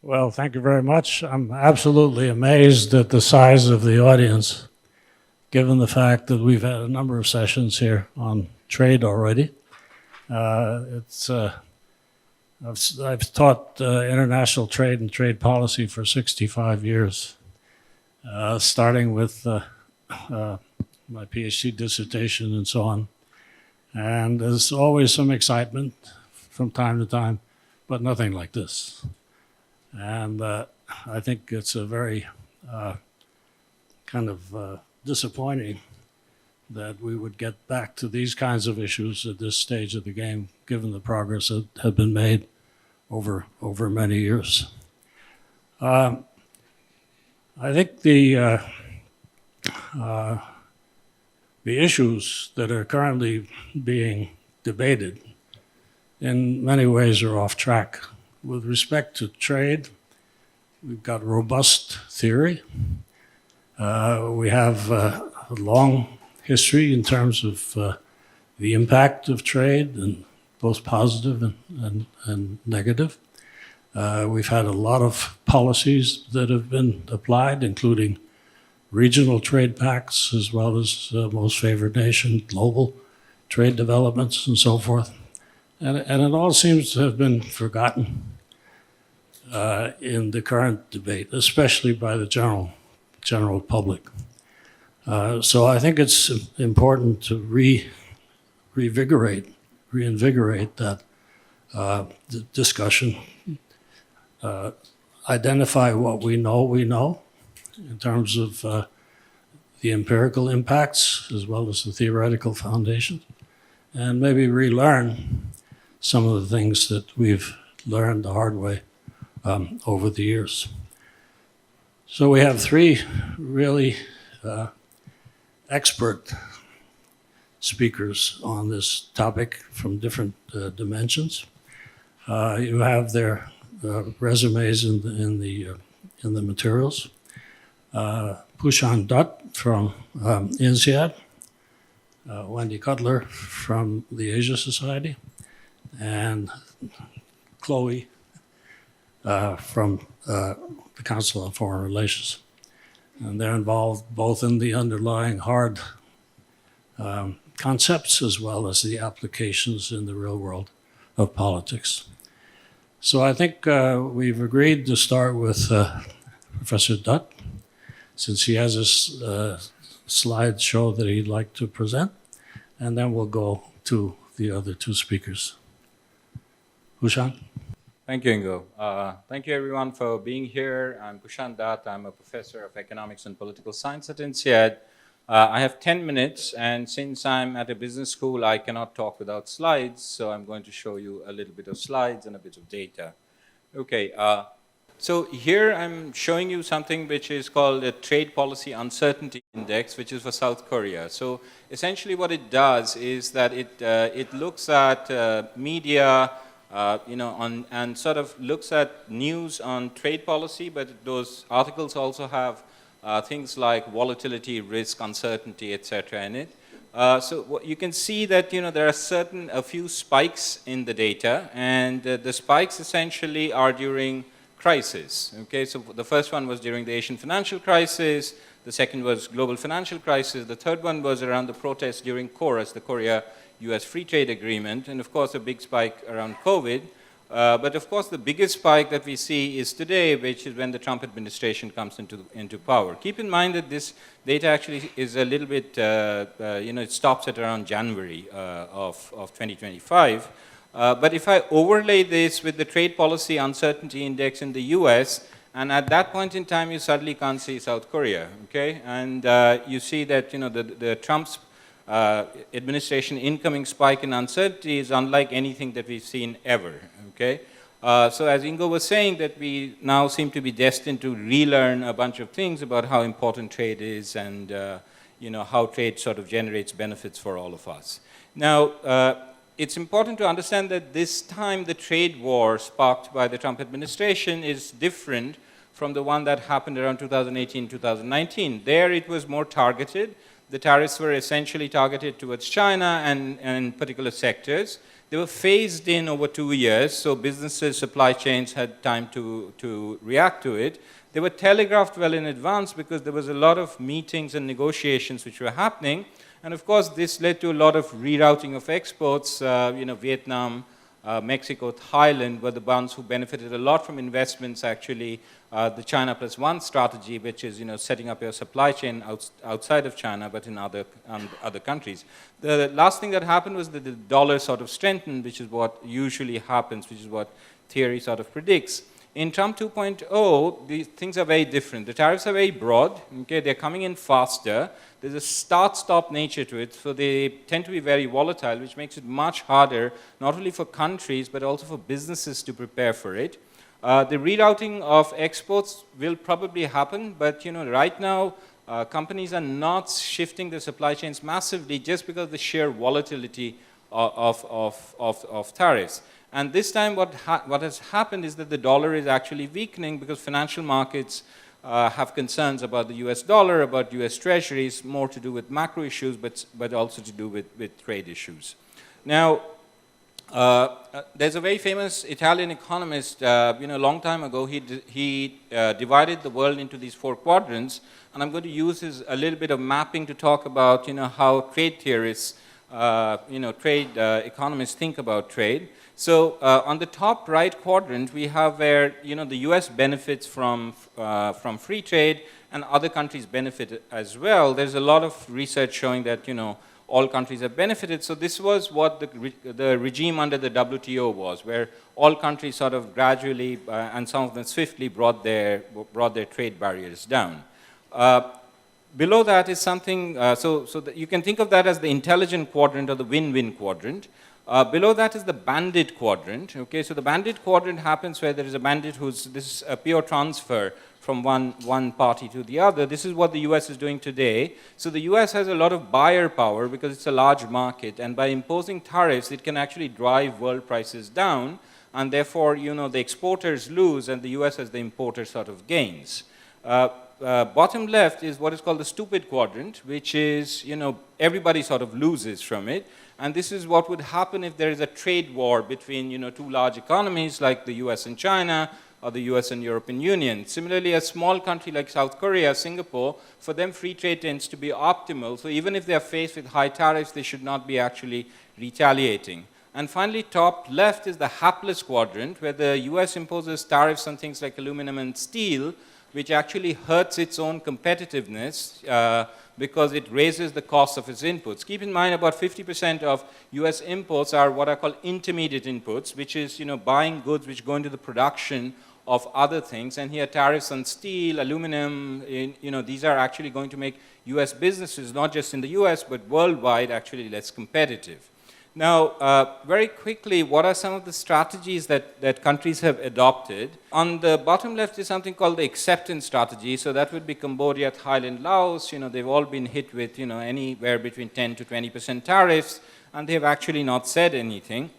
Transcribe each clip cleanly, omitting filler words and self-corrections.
Well, thank you very much. I'm absolutely amazed at the size of the audience, given the fact that we've had a number of sessions here on trade already. I've taught international trade and trade policy for 65 years, starting with my PhD dissertation and so on. And there's always some excitement from time to time, but nothing like this. And I think it's a very kind of disappointing that we would get back to these kinds of issues at this stage of the game, given the progress that had been made over many years. I think the issues that are currently being debated in many ways are off track. With respect to trade, we've got robust theory. We have a long history in terms of the impact of trade, and both positive and negative. We've had a lot of policies that have been applied, including regional trade pacts, as well as most favored nation, global trade developments, and so forth. And it all seems to have been forgotten in the current debate, especially by the general public. So I think it's important to reinvigorate that discussion, identify what we know in terms of the empirical impacts as well as the theoretical foundations, and maybe relearn some of the things that we've learned the hard way over the years. So we have three really expert speakers on this topic from different dimensions. You have their resumes in the materials. Pushan Dutt from INSEAD, Wendy Cutler from the Asia Society, and Chloe from the Council on Foreign Relations. And they're involved both in the underlying hard concepts as well as the applications in the real world of politics. So I think we've agreed to start with Professor Dutt, since he has a slideshow that he'd like to present, and then we'll go to the other two speakers. Pushan? Thank you, Ingo. Thank you, everyone, for being here. I'm Pushan Dutt. I'm a professor of economics and political science at INSEAD. I have 10 minutes, and since I'm at a business school, I cannot talk without slides, so I'm going to show you a little bit of slides and a bit of data. Okay, so here I'm showing you something which is called a Trade Policy Uncertainty Index, which is for South Korea. So essentially what it does is that it looks at media, and sort of looks at news on trade policy, but those articles also have things like volatility, risk, uncertainty, etc. in it. So what you can see that there are a few spikes in the data, and the spikes essentially are during crisis. Okay, so the first one was during the Asian financial crisis, the second was global financial crisis, the third one was around the protests during KORUS, the Korea-U.S. Free Trade Agreement, and of course a big spike around COVID. But of course the biggest spike that we see is today, which is when the Trump administration comes into power. Keep in mind that this data actually is a little bit, it stops at around January of 2025. But if I overlay this with the Trade Policy Uncertainty Index in the US, and at that point in time you suddenly can't see South Korea, okay? And you see that the Trump's administration incoming spike in uncertainty is unlike anything that we've seen ever, okay? So as Ingo was saying, that we now seem to be destined to relearn a bunch of things about how important trade is and how trade sort of generates benefits for all of us. Now, it's important to understand that this time the trade war sparked by the Trump administration is different from the one that happened around 2018, 2019. There it was more targeted. The tariffs were essentially targeted towards China and particular sectors. They were phased in over 2 years, so businesses, supply chains had time to react to it. They were telegraphed well in advance because there was a lot of meetings and negotiations which were happening. And of course, this led to a lot of rerouting of exports. Vietnam, Mexico, Thailand were the ones who benefited a lot from investments, actually. The China Plus One strategy, which is setting up your supply chain outside of China, but in other countries. The last thing that happened was that the dollar sort of strengthened, which is what usually happens, which is what theory sort of predicts. In Trump 2.0, these things are very different. The tariffs are very broad. Okay, they're coming in faster. There's a start-stop nature to it, so they tend to be very volatile, which makes it much harder, not only for countries, but also for businesses to prepare for it. The rerouting of exports will probably happen, but right now, companies are not shifting their supply chains massively just because of the sheer volatility of tariffs. And this time what has happened is that the dollar is actually weakening because financial markets have concerns about the US dollar, about US treasuries, more to do with macro issues, but also to do with trade issues. Now, there's a very famous Italian economist, a long time ago, he divided the world into these 4 quadrants, and I'm going to use a little bit of mapping to talk about, how trade theorists, trade economists think about trade. So on the top right quadrant, we have where, the US benefits from free trade and other countries benefit as well. There's a lot of research showing that, all countries have benefited. So this was what the regime under the WTO was, where all countries sort of gradually and some of them swiftly brought their trade barriers down. Below that is something, so you can think of that as the intelligent quadrant or the win-win quadrant. Below that is the bandit quadrant. Okay, so the bandit quadrant happens where there is a bandit this is a pure transfer from one party to the other. This is what the US is doing today. So the US has a lot of buyer power because it's a large market, and by imposing tariffs, it can actually drive world prices down, and therefore, the exporters lose and the US as the importer sort of gains. Bottom left is what is called the stupid quadrant, which is, everybody sort of loses from it. And this is what would happen if there is a trade war between, 2 large economies like the US and China, or the US and European Union. Similarly, a small country like South Korea, Singapore, for them free trade tends to be optimal. So even if they are faced with high tariffs, they should not be actually retaliating. And finally, top left is the hapless quadrant, where the US imposes tariffs on things like aluminum and steel, which actually hurts its own competitiveness because it raises the cost of its inputs. Keep in mind, about 50% of US imports are what are called intermediate inputs, which is buying goods which go into the production of other things. And here tariffs on steel, aluminum, these are actually going to make US businesses, not just in the US, but worldwide, actually less competitive. Now, very quickly, what are some of the strategies that countries have adopted? On the bottom left is something called the acceptance strategy. So that would be Cambodia, Thailand, Laos. They've all been hit with, anywhere between 10 to 20% tariffs, and they've actually not said anything.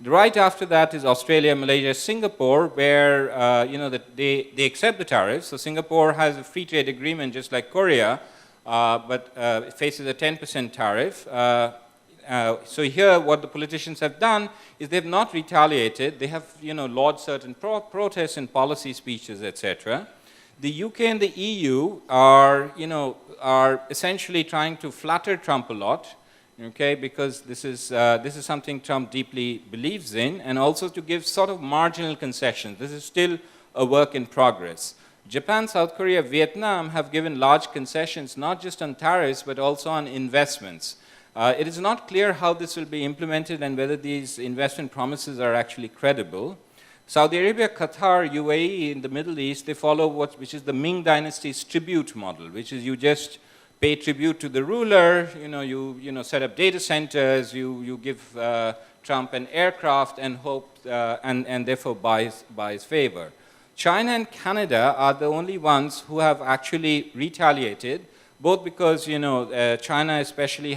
Right after that is Australia, Malaysia, Singapore, where, they accept the tariffs. So Singapore has a free trade agreement just like Korea, but it faces a 10% tariff. So here, what the politicians have done is they've not retaliated. They have, lodged certain protests and policy speeches, etc. The UK and the EU are essentially trying to flatter Trump a lot, okay, because this is something Trump deeply believes in, and also to give sort of marginal concessions. This is still a work in progress. Japan, South Korea, Vietnam have given large concessions, not just on tariffs, but also on investments. It is not clear how this will be implemented and whether these investment promises are actually credible. Saudi Arabia, Qatar, UAE in the Middle East, they follow which is the Ming Dynasty's tribute model, which is you just pay tribute to the ruler, you set up data centers, you give Trump an aircraft and hope and therefore buys favor. China and Canada are the only ones who have actually retaliated, both because China especially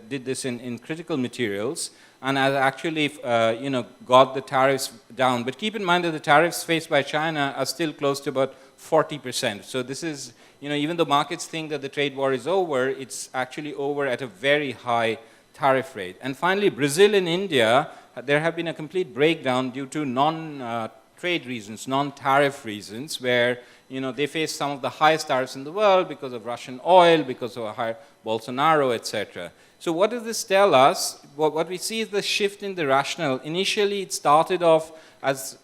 did this in critical materials and has actually got the tariffs down. But keep in mind that the tariffs faced by China are still close to about 40%. So this is, even though markets think that the trade war is over, it's actually over at a very high tariff rate. And finally, Brazil and India, there have been a complete breakdown due to non-trade reasons, non-tariff reasons, where they face some of the highest tariffs in the world because of Russian oil, because of higher Bolsonaro, etc. So what does this tell us? What we see is the shift in the rationale. Initially, it started off as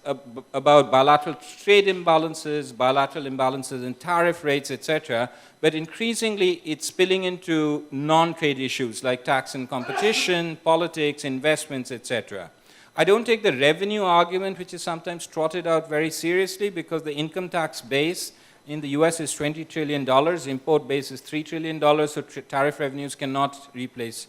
about bilateral trade imbalances, bilateral imbalances in tariff rates, etc. But increasingly, it's spilling into non-trade issues like tax and competition, politics, investments, etc. I don't take the revenue argument, which is sometimes trotted out very seriously, because the income tax base in the US is $20 trillion, import base is $3 trillion, so tariff revenues cannot replace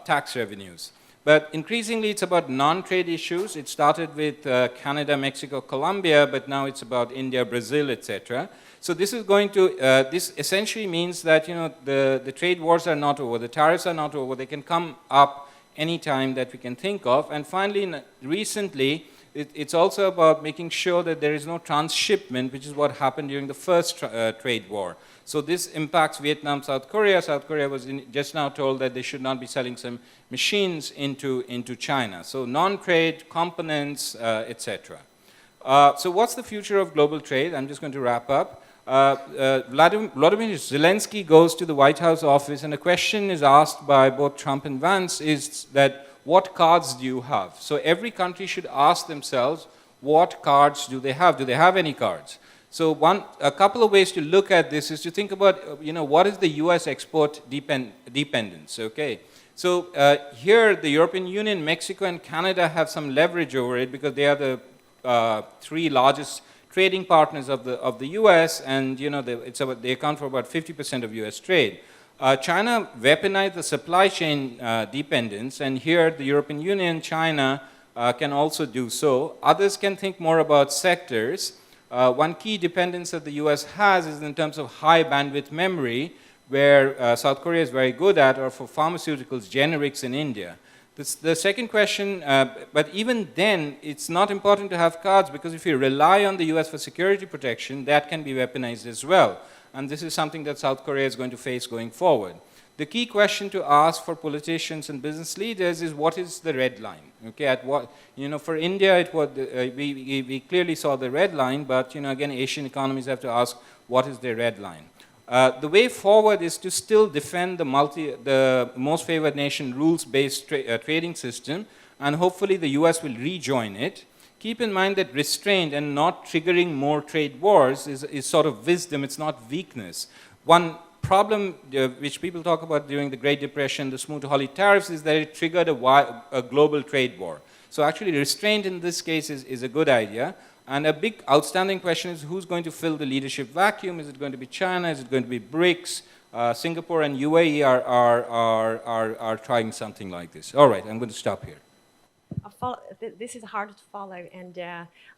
tax revenues. But increasingly, it's about non-trade issues. It started with Canada, Mexico, Colombia, but now it's about India, Brazil, etc. So this is going to, this essentially means that the trade wars are not over, the tariffs are not over, they can come up any time that we can think of. And finally, recently, it's also about making sure that there is no transshipment, which is what happened during the first trade war. So this impacts Vietnam, South Korea. South Korea was just now told that they should not be selling some machines into China. So non-trade, components, etc. So what's the future of global trade? I'm just going to wrap up. Vladimir Zelensky goes to the White House office, and a question is asked by both Trump and Vance is that, what cards do you have? So every country should ask themselves, what cards do they have? Do they have any cards? So a couple of ways to look at this is to think about, what is the US export dependence, okay? So here, the European Union, Mexico, and Canada have some leverage over it because they are the three largest trading partners of the US, and they account for about 50% of US trade. China weaponized the supply chain dependence, and here the European Union, China can also do so. Others can think more about sectors. One key dependence that the US has is in terms of high bandwidth memory, where South Korea is very good at, or for pharmaceuticals, generics in India. The second question, but even then, it's not important to have cards, because if you rely on the US for security protection, that can be weaponized as well. And this is something that South Korea is going to face going forward. The key question to ask for politicians and business leaders is, what is the red line? Okay, at what, for India, it was, we clearly saw the red line, but again, Asian economies have to ask, what is their red line? The way forward is to still defend the most favored nation rules-based trading system, and hopefully the US will rejoin it. Keep in mind that restraint and not triggering more trade wars is sort of wisdom, it's not weakness. One problem which people talk about during the Great Depression, the Smoot-Hawley tariffs, is that it triggered a global trade war. So actually restraint in this case is a good idea. And a big outstanding question is, who's going to fill the leadership vacuum? Is it going to be China? Is it going to be BRICS? Singapore and UAE are trying something like this. All right, I'm going to stop here. This is hard to follow, and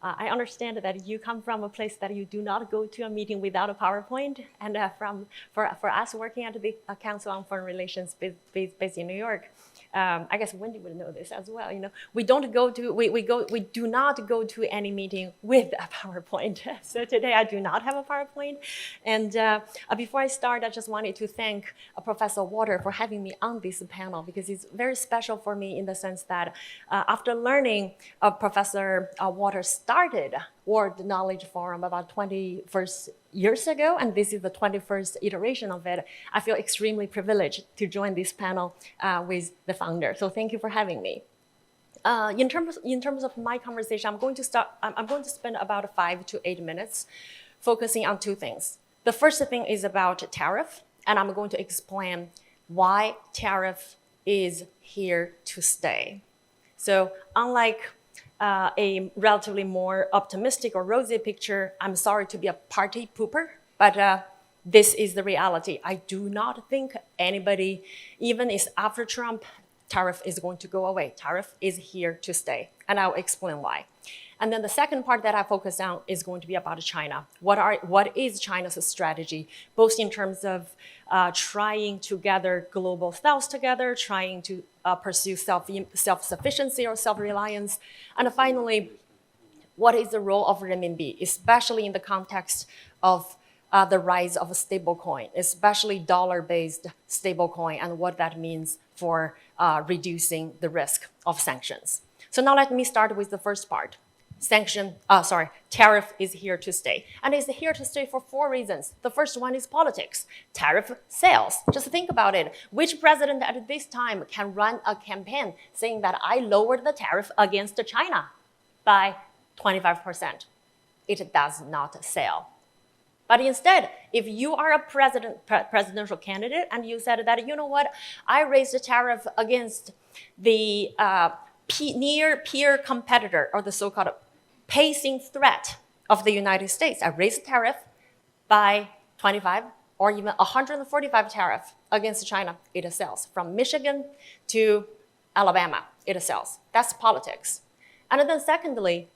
I understand that you come from a place that you do not go to a meeting without a PowerPoint, and for us working at the Council on Foreign Relations based in New York, I guess Wendy will know this as well. We do not go to any meeting with a PowerPoint. So today I do not have a PowerPoint. And before I start, I just wanted to thank Professor Water for having me on this panel, because it's very special for me in the sense that after learning Professor Water started World Knowledge Forum about 21 years ago, and this is the 21st iteration of it, I feel extremely privileged to join this panel with the founder. So thank you for having me. In terms of my conversation, I'm going to spend about 5 to 8 minutes focusing on two things. The first thing is about tariff, and I'm going to explain why tariff is here to stay. So unlike a relatively more optimistic or rosy picture, I'm sorry to be a party pooper, but this is the reality. I do not think anybody, even is after Trump, tariff is going to go away. Tariff is here to stay, and I'll explain why. And then the second part that I focus on is going to be about China. What is China's strategy, both in terms of trying to gather global south together, trying to pursue self-sufficiency or self-reliance, and finally, what is the role of renminbi, especially in the context of the rise of a stablecoin, especially dollar-based stablecoin, and what that means for reducing the risk of sanctions. So now let me start with the first part. Tariff is here to stay. And it's here to stay for 4 reasons. The first one is politics. Tariff sales. Just think about it. Which president at this time can run a campaign saying that I lowered the tariff against China by 25%? It does not sell. But instead, if you are a presidential candidate and you said that, you know what, I raised the tariff against the near peer competitor, or the so-called pacing threat of the United States. I raised the tariff by 25 or even 145 tariff against China. It sells. From Michigan to Alabama, it sells. That's politics. And then secondly,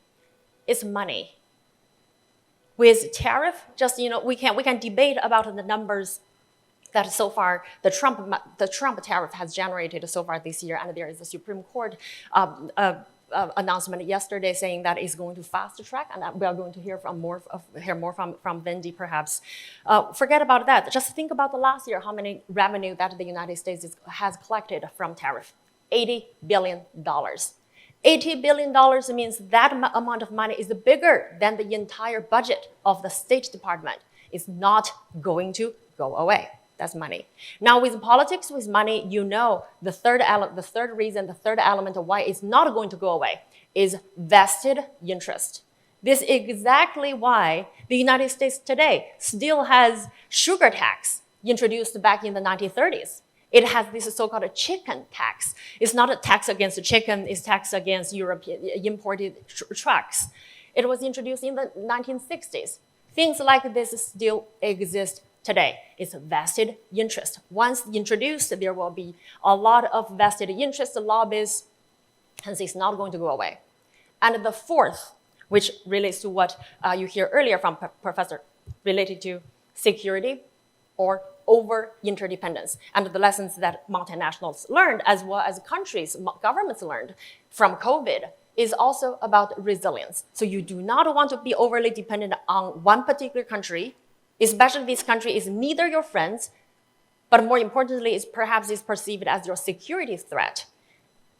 it's money. With tariff, just, we can debate about the numbers that so far the Trump tariff has generated so far this year, and there is a Supreme Court announcement yesterday saying that it's going to fast track, and we are going to hear more from Wendy perhaps. Forget about that. Just think about the last year, how many revenue that the United States has collected from tariff. $80 billion. $80 billion means that amount of money is bigger than the entire budget of the State Department. It's not going to go away. That's money. Now with politics, with money, the third element of why it's not going to go away is vested interest. This is exactly why the United States today still has sugar tax introduced back in the 1930s. It has this so-called chicken tax. It's not a tax against the chicken, it's tax against European imported trucks. It was introduced in the 1960s. Things like this still exist today. It's vested interest. Once introduced, there will be a lot of vested interest lobbies, hence it's not going to go away. And the fourth, which relates to what you hear earlier from Professor, related to security or over interdependence, and the lessons that multinationals learned, as well as countries, governments learned from COVID, is also about resilience. So you do not want to be overly dependent on one particular country, especially this country is neither your friends, but more importantly, perhaps is perceived as your security threat.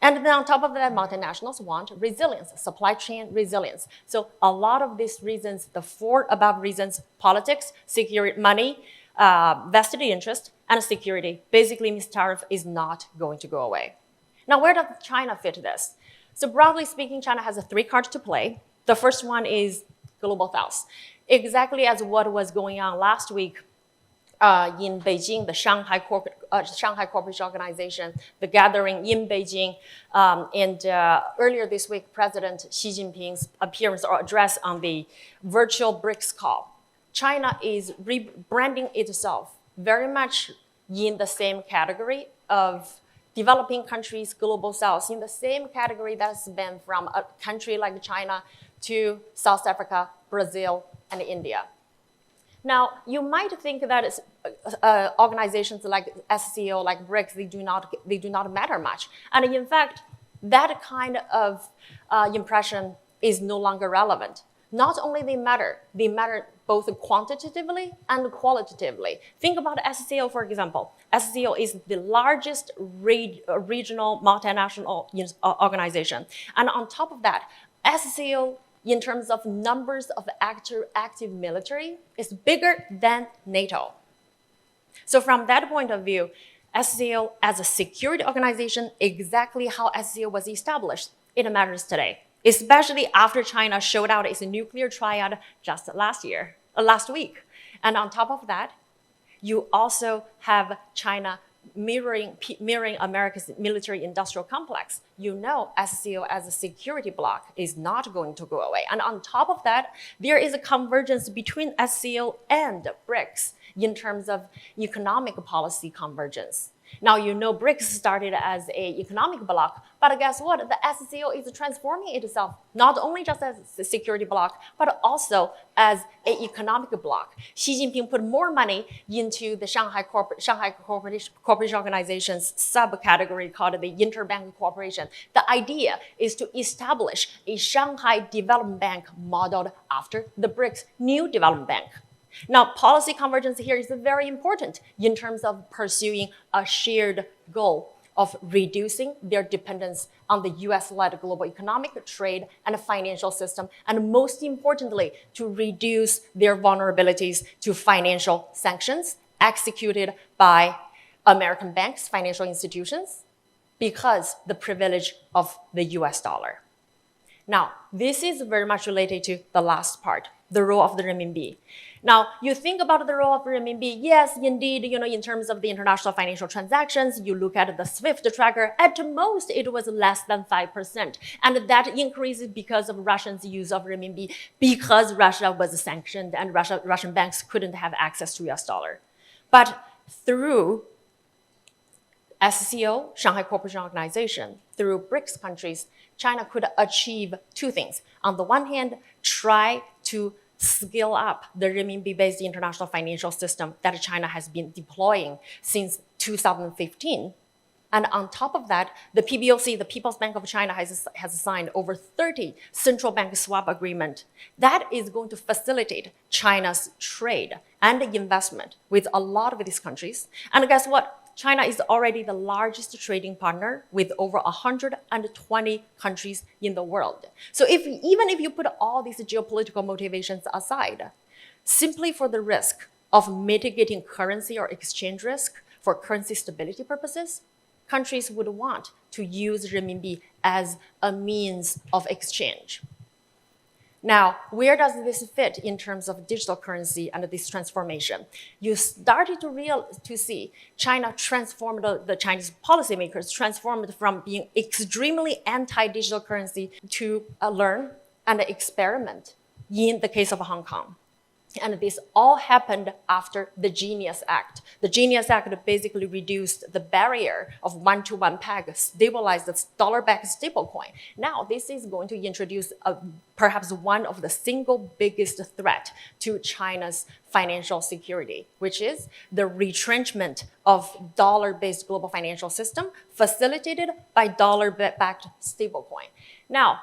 And then on top of that, multinationals want resilience, supply chain resilience. So a lot of these reasons, the 4 above reasons, politics, security, money, vested interest, and security, basically means tariff is not going to go away. Now, where does China fit this? So broadly speaking, China has 3 cards to play. The first one is Global South. Exactly as what was going on last week in Beijing, the Shanghai Cooperation Organization, the gathering in Beijing, and earlier this week, President Xi Jinping's appearance or address on the virtual BRICS call. China is rebranding itself very much in the same category of developing countries, global south, in the same category that's been from a country like China to South Africa, Brazil, and India. Now, you might think that organizations like SCO, like BRICS, they do not matter much. And in fact, that kind of impression is no longer relevant. Not only they matter both quantitatively and qualitatively. Think about SCO, for example. SCO is the largest regional multinational organization. And on top of that, SCO, in terms of numbers of active military, is bigger than NATO. So from that point of view, SCO as a security organization, exactly how SCO was established, it matters today. Especially after China showed out its nuclear triad just last week. And on top of that, you also have China mirroring America's military-industrial complex. SCO as a security bloc is not going to go away. And on top of that, there is a convergence between SCO and BRICS in terms of economic policy convergence. Now, BRICS started as an economic bloc, but guess what? The SCO is transforming itself, not only just as a security bloc, but also as an economic bloc. Xi Jinping put more money into the Shanghai Cooperation Organization's subcategory called the Interbank Cooperation. The idea is to establish a Shanghai Development Bank modeled after the BRICS New Development Bank. Now, policy convergence here is very important in terms of pursuing a shared goal. of reducing their dependence on the US-led global economic, trade, and financial system, and most importantly, to reduce their vulnerabilities to financial sanctions executed by American banks, financial institutions, because the privilege of the US dollar. Now, this is very much related to the last part, the role of the renminbi. Now, you think about the role of renminbi, yes, indeed, in terms of the international financial transactions, you look at the SWIFT tracker, at most it was less than 5%. And that increases because of Russians' use of renminbi, because Russia was sanctioned and Russian banks couldn't have access to US dollar. But through SCO, Shanghai Cooperation Organization, through BRICS countries, China could achieve two things. On the one hand, try to scale up the renminbi-based international financial system that China has been deploying since 2015. And on top of that, the PBOC, the People's Bank of China, has signed over 30 central bank swap agreements. That is going to facilitate China's trade and investment with a lot of these countries. And guess what? China is already the largest trading partner with over 120 countries in the world. So even if you put all these geopolitical motivations aside, simply for the risk of mitigating currency or exchange risk for currency stability purposes, countries would want to use renminbi as a means of exchange. Now, where does this fit in terms of digital currency and this transformation? You started to see China transformed, the Chinese policymakers transformed from being extremely anti-digital currency to learn and experiment in the case of Hong Kong. And this all happened after the Genius Act. The Genius Act basically reduced the barrier of one-to-one peg, stabilized the dollar-backed stablecoin. Now, this is going to introduce perhaps one of the single biggest threat to China's financial security, which is the retrenchment of dollar-based global financial system facilitated by dollar-backed stablecoin. Now,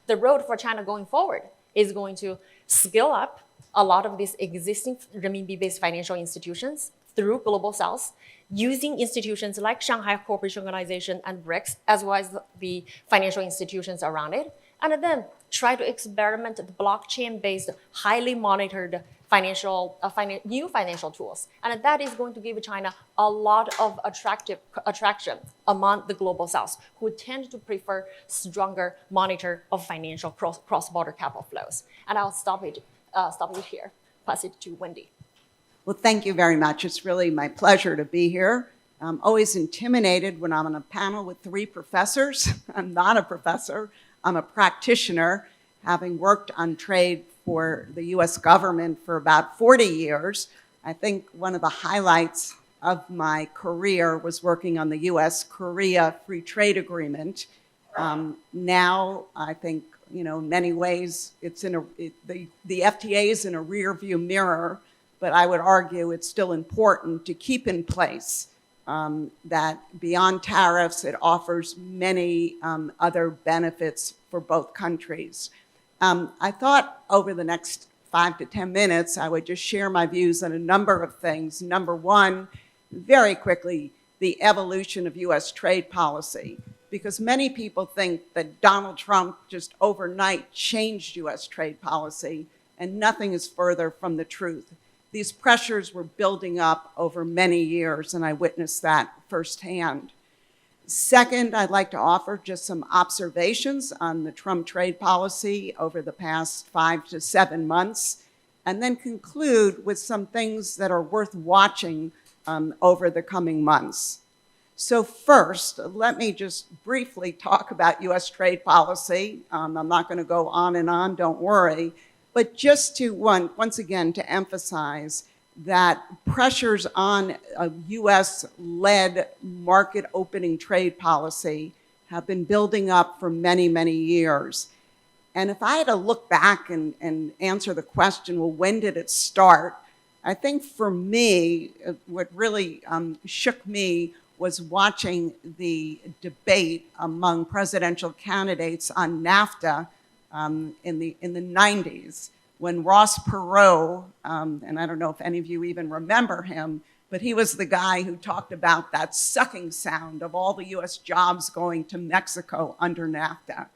the road for China going forward is going to scale up a lot of these existing renminbi-based financial institutions through Global South, using institutions like Shanghai Cooperation Organization and BRICS, as well as the financial institutions around it, and then try to experiment the blockchain-based, highly monitored new financial tools. And that is going to give China a lot of attraction among the Global South, who tend to prefer stronger monitor of financial cross-border capital flows. And I'll stop it here, pass it to Wendy. Well, thank you very much. It's really my pleasure to be here. I'm always intimidated when I'm on a panel with three professors. I'm not a professor. I'm a practitioner, having worked on trade for the US government for about 40 years. I think one of the highlights of my career was working on the US-Korea Free Trade Agreement. Now, I think, in many ways, the FTA is in a rear view mirror, but I would argue it's still important to keep in place that beyond tariffs, it offers many other benefits for both countries. I thought over the next 5 to 10 minutes, I would just share my views on a number of things. Number one, very quickly, the evolution of US trade policy, because many people think that Donald Trump just overnight changed US trade policy, and nothing is further from the truth. These pressures were building up over many years, and I witnessed that firsthand. Second, I'd like to offer just some observations on the Trump trade policy over the past 5 to 7 months, and then conclude with some things that are worth watching over the coming months. So first, let me just briefly talk about US trade policy. I'm not going to go on and on, don't worry. But just to, once again, to emphasize that pressures on a US-led market opening trade policy have been building up for many, many years. And if I had to look back and answer the question, well, when did it start? I think for me, what really shook me was watching the debate among presidential candidates on NAFTA in the 90s, when Ross Perot, and I don't know if any of you even remember him, but he was the guy who talked about that sucking sound of all the US jobs going to Mexico under NAFTA.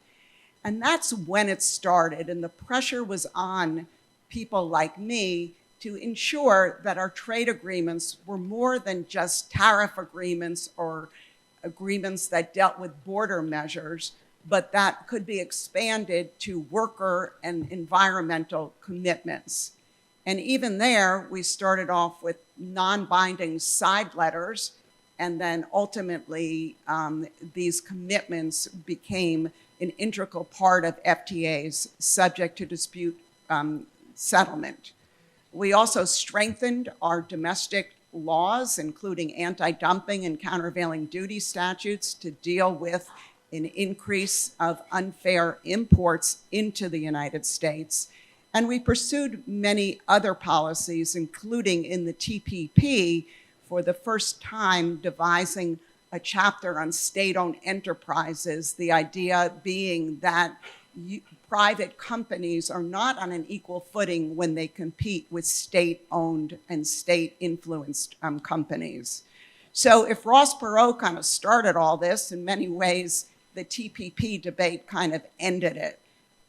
And that's when it started, and the pressure was on people like me to ensure that our trade agreements were more than just tariff agreements or agreements that dealt with border measures, but that could be expanded to worker and environmental commitments. And even there, we started off with non-binding side letters, and then ultimately these commitments became an integral part of FTAs subject to dispute settlement. We also strengthened our domestic laws, including anti-dumping and countervailing duty statutes, to deal with an increase of unfair imports into the United States. And we pursued many other policies, including in the TPP, for the first time devising a chapter on state-owned enterprises, the idea being that private companies are not on an equal footing when they compete with state-owned and state-influenced companies. So if Ross Perot kind of started all this, in many ways, the TPP debate kind of ended it.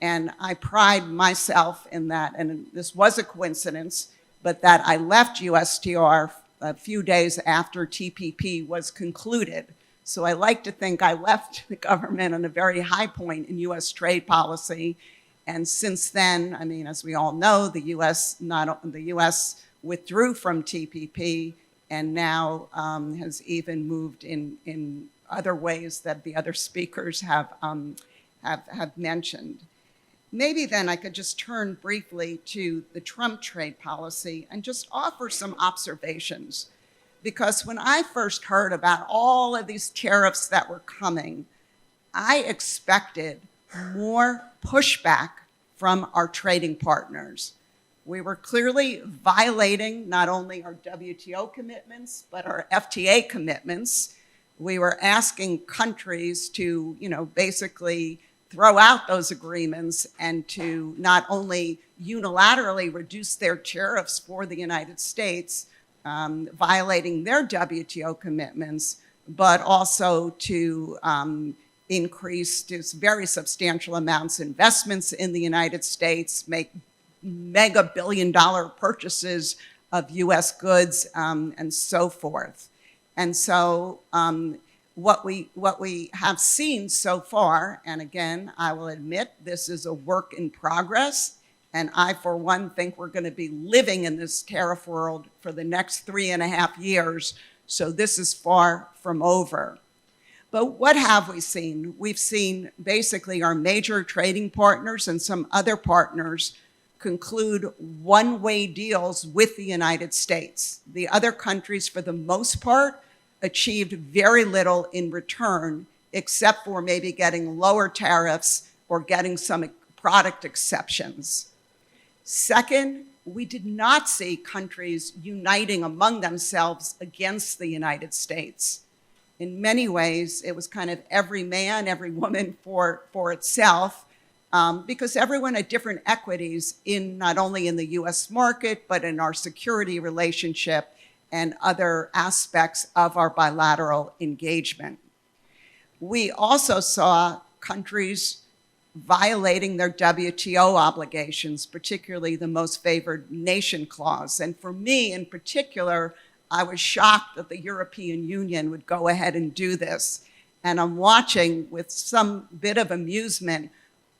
And I pride myself in that, and this was a coincidence, but that I left USTR a few days after TPP was concluded. So I like to think I left the government on a very high point in US trade policy. And since then, I mean, as we all know, the US withdrew from TPP and now has even moved in other ways that the other speakers have mentioned. Maybe then I could just turn briefly to the Trump trade policy and just offer some observations. Because when I first heard about all of these tariffs that were coming, I expected more pushback from our trading partners. We were clearly violating not only our WTO commitments, but our FTA commitments. We were asking countries to, basically throw out those agreements and to not only unilaterally reduce their tariffs for the United States, violating their WTO commitments, but also to increase just very substantial amounts of investments in the United States, make mega billion-dollar purchases of US goods, and so forth. And so what we have seen so far, and again, I will admit this is a work in progress, and I, for one, think we're going to be living in this tariff world for the next 3.5 years, so this is far from over. But what have we seen? We've seen basically our major trading partners and some other partners conclude one-way deals with the United States. The other countries, for the most part, achieved very little in return, except for maybe getting lower tariffs or getting some product exceptions. Second, we did not see countries uniting among themselves against the United States. In many ways, it was kind of every man, every woman for itself, because everyone had different equities in not only in the US market, but in our security relationship and other aspects of our bilateral engagement. We also saw countries violating their WTO obligations, particularly the most favored nation clause. And for me in particular, I was shocked that the European Union would go ahead and do this. And I'm watching with some bit of amusement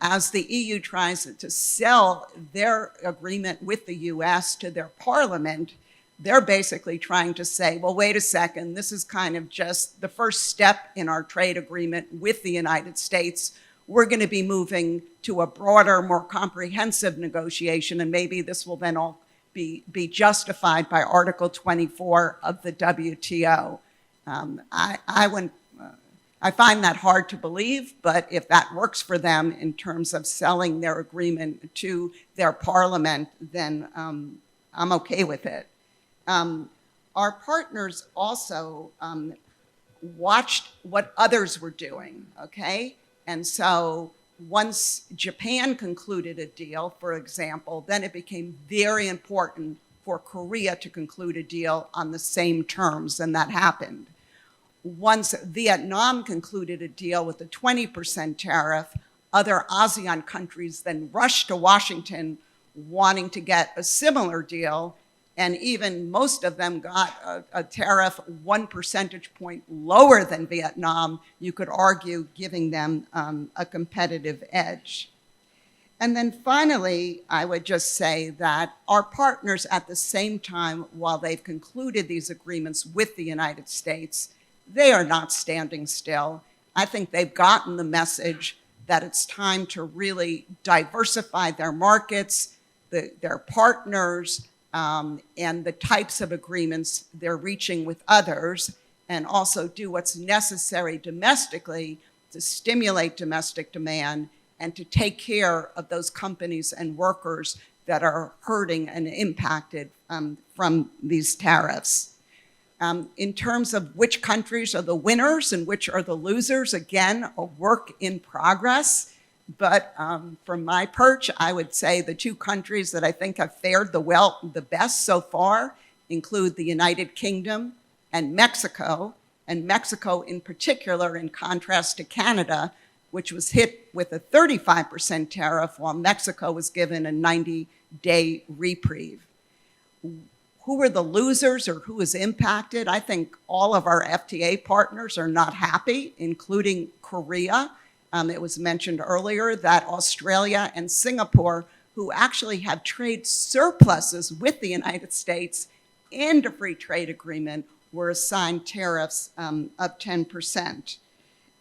as the EU tries to sell their agreement with the US to their parliament. They're basically trying to say, well, wait a second, this is kind of just the first step in our trade agreement with the United States. We're going to be moving to a broader, more comprehensive negotiation, and maybe this will then all be justified by Article 24 of the WTO. I find that hard to believe, but if that works for them in terms of selling their agreement to their parliament, then I'm okay with it. Our partners also watched what others were doing, okay? And so once Japan concluded a deal, for example, then it became very important for Korea to conclude a deal on the same terms, and that happened. Once Vietnam concluded a deal with a 20% tariff, other ASEAN countries then rushed to Washington wanting to get a similar deal, and even most of them got a tariff 1 percentage point lower than Vietnam, you could argue, giving them a competitive edge. And then finally, I would just say that our partners at the same time, while they've concluded these agreements with the United States, they are not standing still. I think they've gotten the message that it's time to really diversify their markets, their partners, and the types of agreements they're reaching with others, and also do what's necessary domestically to stimulate domestic demand and to take care of those companies and workers that are hurting and impacted from these tariffs. In terms of which countries are the winners and which are the losers, again, a work in progress. But from my perch, I would say the two countries that I think have fared the best so far include the United Kingdom and Mexico in particular, in contrast to Canada, which was hit with a 35% tariff while Mexico was given a 90-day reprieve. Who are the losers or who is impacted? I think all of our FTA partners are not happy, including Korea. It was mentioned earlier that Australia and Singapore, who actually have trade surpluses with the United States and a free trade agreement, were assigned tariffs of 10%.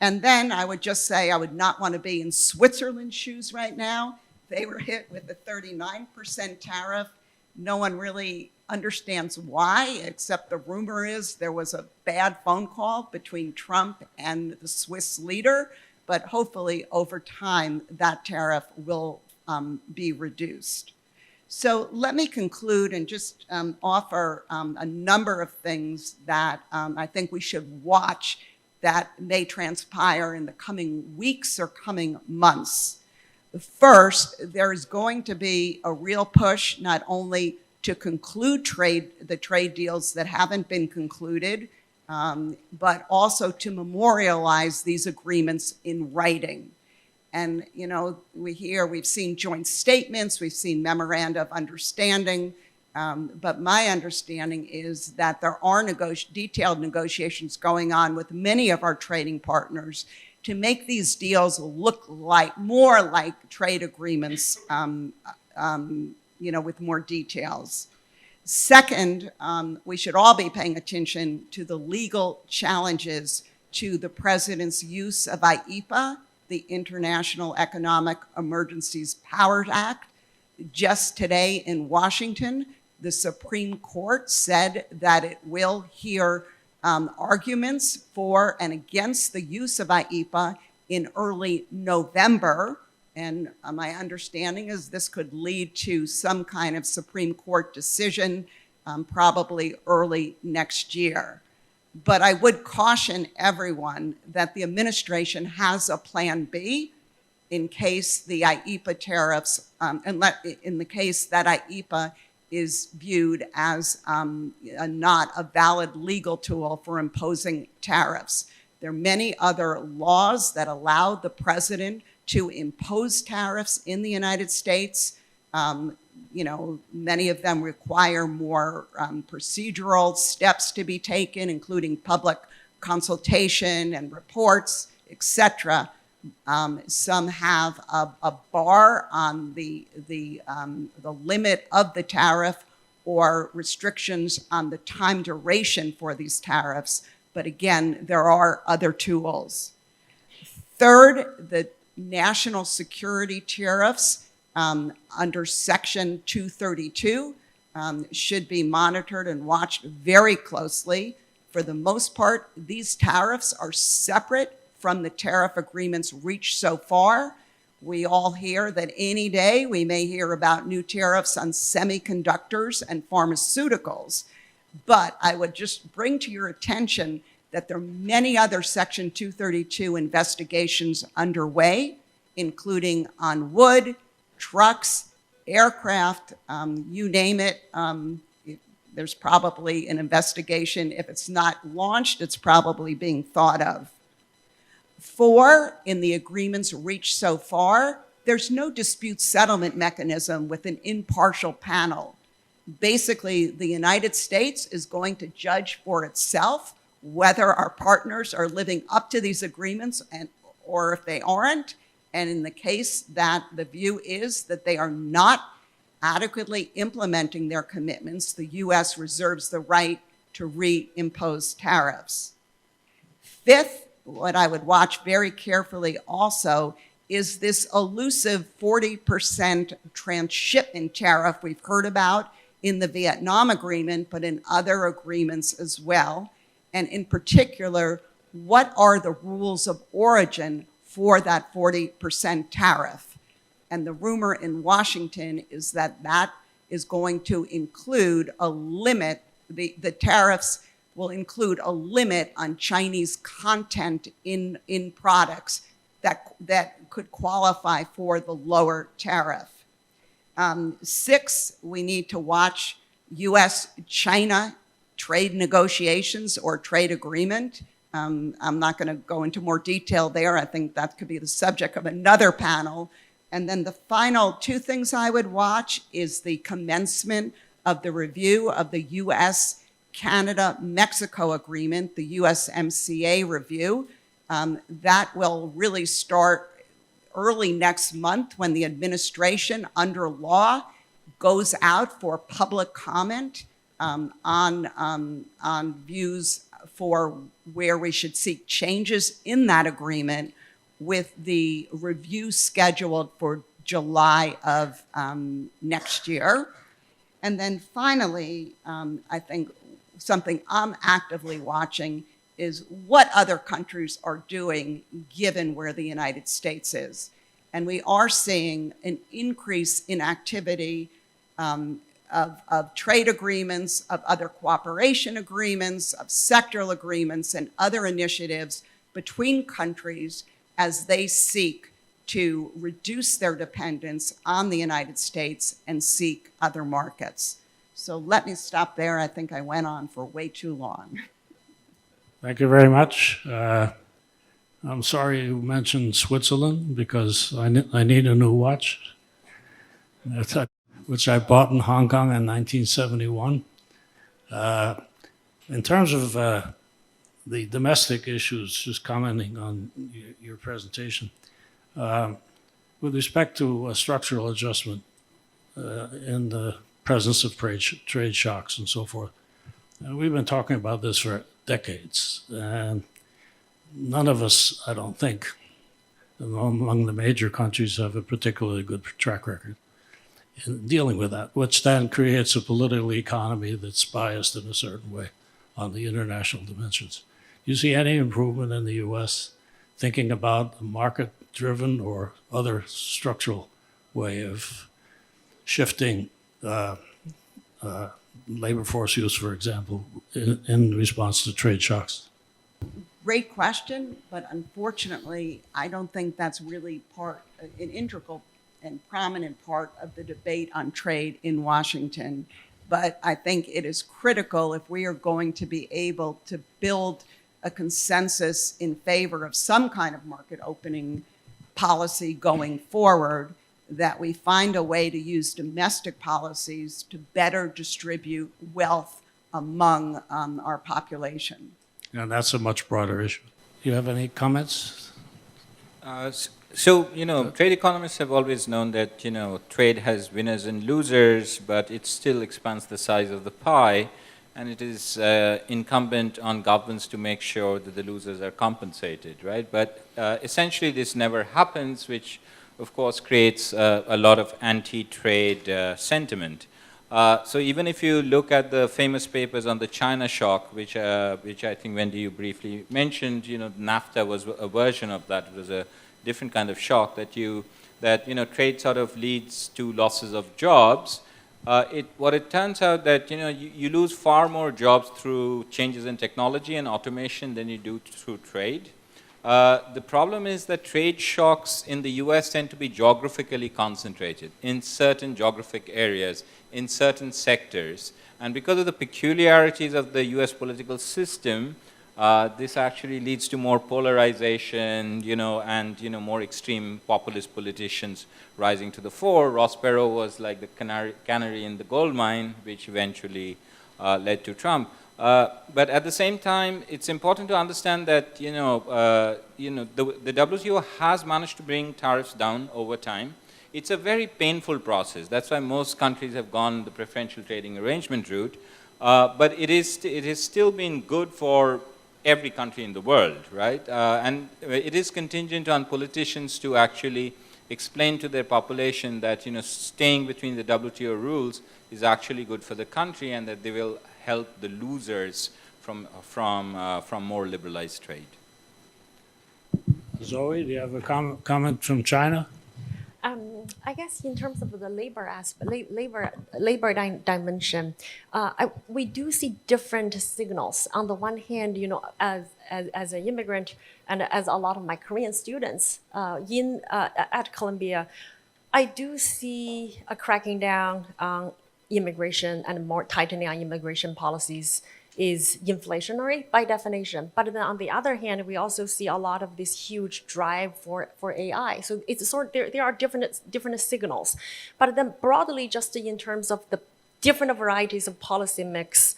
And then I would just say I would not want to be in Switzerland's shoes right now. They were hit with a 39% tariff. No one really understands why, except the rumor is there was a bad phone call between Trump and the Swiss leader, but hopefully over time that tariff will be reduced. So let me conclude and just offer a number of things that I think we should watch that may transpire in the coming weeks or coming months. First, there is going to be a real push not only to conclude the trade deals that haven't been concluded, but also to memorialize these agreements in writing. And you know, we've seen joint statements, we've seen memoranda of understanding, but my understanding is that there are detailed negotiations going on with many of our trading partners to make these deals look more like trade agreements, with more details. Second, we should all be paying attention to the legal challenges to the president's use of IEEPA, the International Economic Emergencies Powers Act. Just today in Washington, the Supreme Court said that it will hear arguments for and against the use of IEEPA in early November. And my understanding is this could lead to some kind of Supreme Court decision probably early next year. But I would caution everyone that the administration has a plan B in case the IEEPA tariffs, in the case that IEEPA is viewed as not a valid legal tool for imposing tariffs. There are many other laws that allow the president to impose tariffs in the United States. Many of them require more procedural steps to be taken, including public consultation and reports, etc. Some have a bar on the limit of the tariff or restrictions on the time duration for these tariffs. But again, there are other tools. Third, the national security tariffs under Section 232 should be monitored and watched very closely. For the most part, these tariffs are separate from the tariff agreements reached so far. We all hear that any day we may hear about new tariffs on semiconductors and pharmaceuticals. But I would just bring to your attention that there are many other Section 232 investigations underway, including on wood, trucks, aircraft, you name it, there's probably an investigation. If it's not launched, it's probably being thought of. 4, in the agreements reached so far, there's no dispute settlement mechanism with an impartial panel. Basically, the United States is going to judge for itself whether our partners are living up to these agreements or if they aren't. And in the case that the view is that they are not adequately implementing their commitments, the U.S. reserves the right to reimpose tariffs. 5th, what I would watch very carefully also is this elusive 40% transshipment tariff we've heard about in the Vietnam agreement, but in other agreements as well. And in particular, what are the rules of origin for that 40% tariff? And the rumor in Washington is that that is going to include a limit, the tariffs will include a limit on Chinese content in products that could qualify for the lower tariff. 6, we need to watch U.S. China trade negotiations or trade agreement. I'm not going to go into more detail there. I think that could be the subject of another panel. And then the final 2 things I would watch is the commencement of the review of the U.S. Canada-Mexico agreement, the USMCA review. That will really start early next month when the administration, under law, goes out for public comment on views for where we should seek changes in that agreement, with the review scheduled for July of next year. And then finally, I think something I'm actively watching is what other countries are doing given where the United States is. And we are seeing an increase in activity of trade agreements, of other cooperation agreements, of sectoral agreements, and other initiatives between countries as they seek to reduce their dependence on the United States and seek other markets. So let me stop there. I think I went on for way too long. Thank you very much. I'm sorry you mentioned Switzerland because I need a new watch, which I bought in Hong Kong in 1971. In terms of the domestic issues, just commenting on your presentation, with respect to structural adjustment in the presence of trade shocks and so forth, we've been talking about this for decades, and none of us, I don't think, among the major countries have a particularly good track record in dealing with that, which then creates a political economy that's biased in a certain way on the international dimensions. Do you see any improvement in the U.S. thinking about a market-driven or other structural way of shifting labor force use, for example, in response to trade shocks? Great question, but unfortunately, I don't think that's really an integral and prominent part of the debate on trade in Washington. But I think it is critical if we are going to be able to build a consensus in favor of some kind of market opening policy going forward, that we find a way to use domestic policies to better distribute wealth among our population. And that's a much broader issue. Do you have any comments? So, trade economists have always known that, trade has winners and losers, but it still expands the size of the pie, and it is incumbent on governments to make sure that the losers are compensated, right? But essentially this never happens, which of course creates a lot of anti-trade sentiment. So even if you look at the famous papers on the China shock, which I think, Wendy, you briefly mentioned, NAFTA was a version of that. It was a different kind of shock that trade sort of leads to losses of jobs. What it turns out that you lose far more jobs through changes in technology and automation than you do through trade. The problem is that trade shocks in the US tend to be geographically concentrated in certain geographic areas, in certain sectors. And because of the peculiarities of the US political system, this actually leads to more polarization, and more extreme populist politicians rising to the fore. Ross Perot was like the canary in the gold mine, which eventually led to Trump. But at the same time, it's important to understand that the WTO has managed to bring tariffs down over time. It's a very painful process. That's why most countries have gone the preferential trading arrangement route. But it has still been good for every country in the world, right? And it is contingent on politicians to actually explain to their population that staying between the WTO rules is actually good for the country, and that they will help the losers from more liberalized trade. Zoe, do you have a comment from China? I guess in terms of the labor aspect, dimension, we do see different signals. On the one hand, as an immigrant and as a lot of my Korean students at Columbia, I do see a cracking down on immigration and more tightening on immigration policies is inflationary by definition. But then on the other hand, we also see a lot of this huge drive for AI. So it's there are different signals. But then broadly, just in terms of the different varieties of policy mix,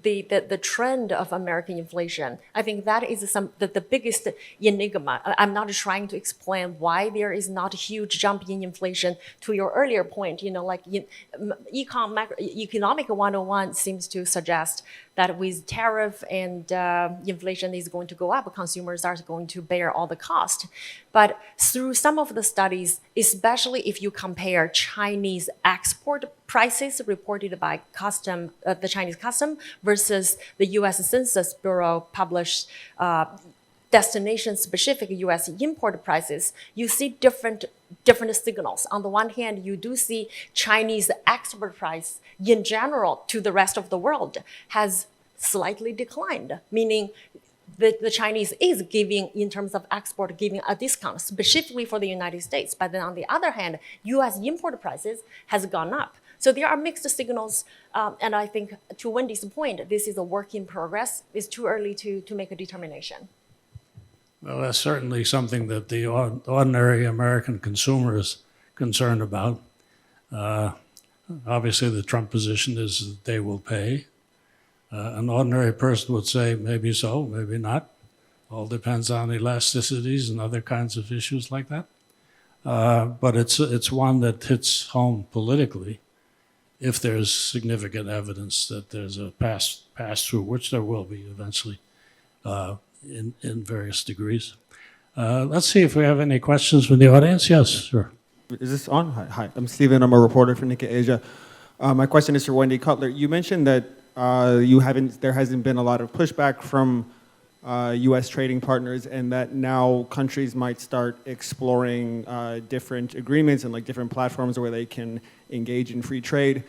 the trend of American inflation, I think that is the biggest enigma. I'm not trying to explain why there is not a huge jump in inflation. To your earlier point, economic 101 seems to suggest that with tariff and inflation is going to go up, consumers are going to bear all the cost. But through some of the studies, especially if you compare Chinese export prices reported by the Chinese custom versus the U.S. Census Bureau published destination-specific U.S. import prices, you see different signals. On the one hand, you do see Chinese export price in general to the rest of the world has slightly declined, meaning the Chinese is giving, in terms of export, giving a discount specifically for the United States. But then on the other hand, U.S. import prices has gone up. So there are mixed signals, and I think to Wendy's point, this is a work in progress. It's too early to make a determination. Well, that's certainly something that the ordinary American consumer is concerned about. Obviously, the Trump position is that they will pay. An ordinary person would say maybe so, maybe not. All depends on elasticities and other kinds of issues like that. But it's one that hits home politically if there's significant evidence that there's a pass-through, which there will be eventually in various degrees. Let's see if we have any questions from the audience. Yes, sure. Is this on? Hi, I'm Steven. I'm a reporter for Nikkei Asia. My question is for Wendy Cutler. You mentioned that there hasn't been a lot of pushback from U.S. trading partners, and that now countries might start exploring different agreements and different platforms where they can engage in free trade.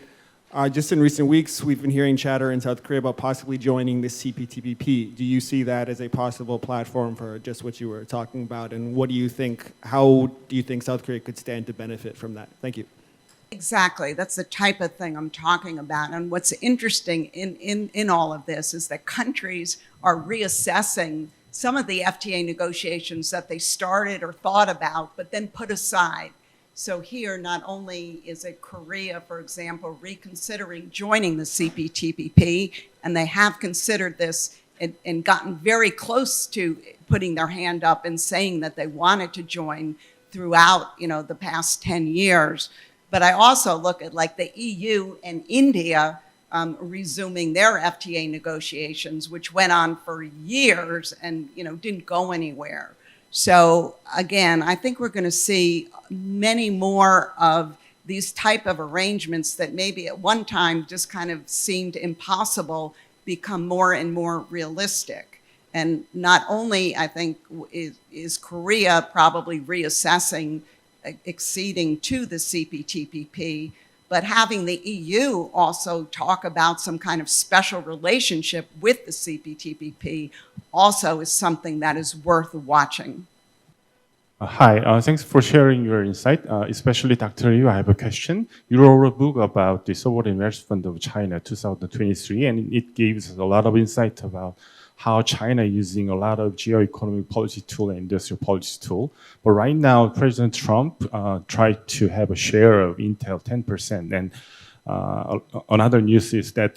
Just in recent weeks, we've been hearing chatter in South Korea about possibly joining the CPTPP. Do you see that as a possible platform for just what you were talking about? And what do you think, how do you think South Korea could stand to benefit from that? Thank you. Exactly. That's the type of thing I'm talking about. And what's interesting in all of this is that countries are reassessing some of the FTA negotiations that they started or thought about, but then put aside. So here, not only is it Korea, for example, reconsidering joining the CPTPP, and they have considered this and gotten very close to putting their hand up and saying that they wanted to join throughout, the past 10 years. But I also look at the EU and India resuming their FTA negotiations, which went on for years and didn't go anywhere. So again, I think we're going to see many more of these type of arrangements that maybe at one time just kind of seemed impossible become more and more realistic. And not only, I think, is Korea probably reassessing acceding to the CPTPP, but having the EU also talk about some kind of special relationship with the CPTPP also is something that is worth watching. Hi, thanks for sharing your insight, especially Dr. Liu. I have a question. You wrote a book about the sovereign investment of China 2023, and it gives a lot of insight about how China is using a lot of geo-economic policy tool and industrial policy tool. But right now, President Trump tried to have a share of Intel 10%, and another news is that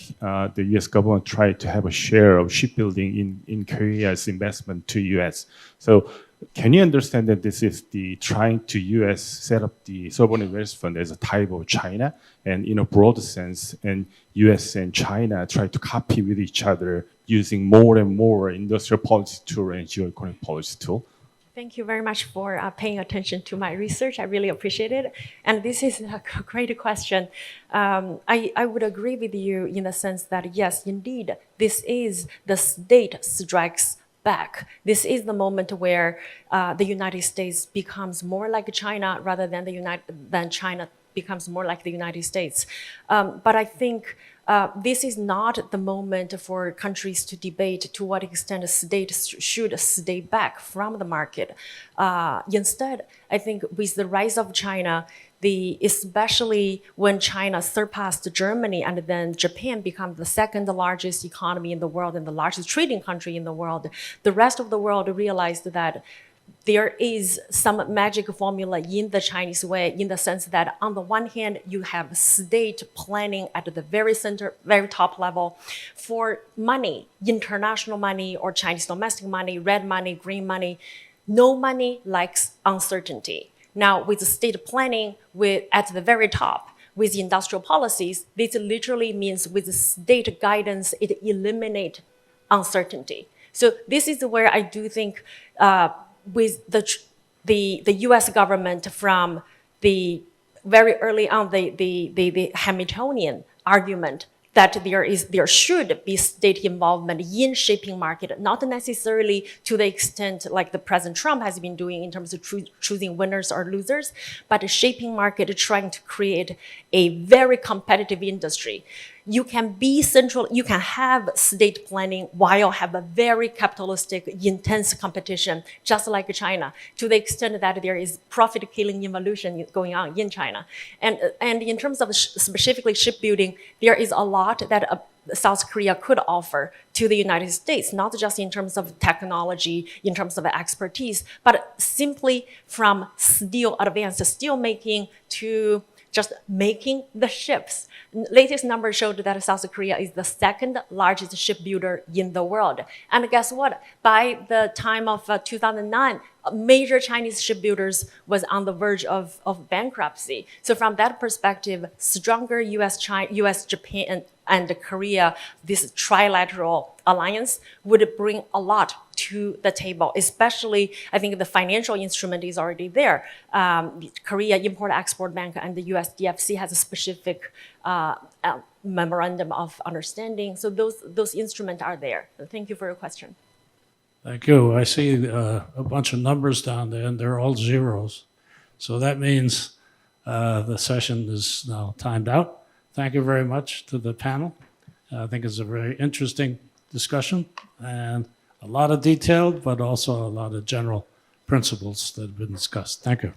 the U.S. government tried to have a share of shipbuilding in Korea's investment to U.S. So can you understand that this is the trying to U.S. set up the sovereign investment as a type of China, and in a broad sense, and U.S. and China try to copy with each other using more and more industrial policy tool and geo-economic policy tool? Thank you very much for paying attention to my research. I really appreciate it. And this is a great question. I would agree with you in the sense that, yes, indeed, this is the state strikes back. This is the moment where the United States becomes more like China rather than China becomes more like the United States. But I think this is not the moment for countries to debate to what extent a state should stay back from the market. Instead, I think with the rise of China, especially when China surpassed Germany and then Japan became the second largest economy in the world and the largest trading country in the world, the rest of the world realized that there is some magic formula in the Chinese way, in the sense that on the one hand, you have state planning at the very center, very top level for money, international money or Chinese domestic money, red money, green money. No money likes uncertainty. Now, with the state planning at the very top, with industrial policies, this literally means with the state guidance, it eliminates uncertainty. So this is where I do think with the U.S. government from the very early on, the Hamiltonian argument that there should be state involvement in shaping market, not necessarily to the extent like the President Trump has been doing in terms of choosing winners or losers, but shaping market, trying to create a very competitive industry. You can be central, you can have state planning while have a very capitalistic, intense competition, just like China, to the extent that there is profit-killing evolution going on in China. And in terms of specifically shipbuilding, there is a lot that South Korea could offer to the United States, not just in terms of technology, in terms of expertise, but simply from advanced steel making to just making the ships. Latest numbers showed that South Korea is the second largest shipbuilder in the world. And guess what? By the time of 2009, major Chinese shipbuilders was on the verge of bankruptcy. So from that perspective, stronger US, Japan, and Korea, this trilateral alliance would bring a lot to the table, especially I think the financial instrument is already there. Korea Import-Export Bank and the US DFC has a specific memorandum of understanding. So those instruments are there. Thank you for your question. Thank you. I see a bunch of numbers down there, and they're all zeros. So that means the session is now timed out. Thank you very much to the panel. I think it's a very interesting discussion and a lot of detailed, but also a lot of general principles that have been discussed. Thank you.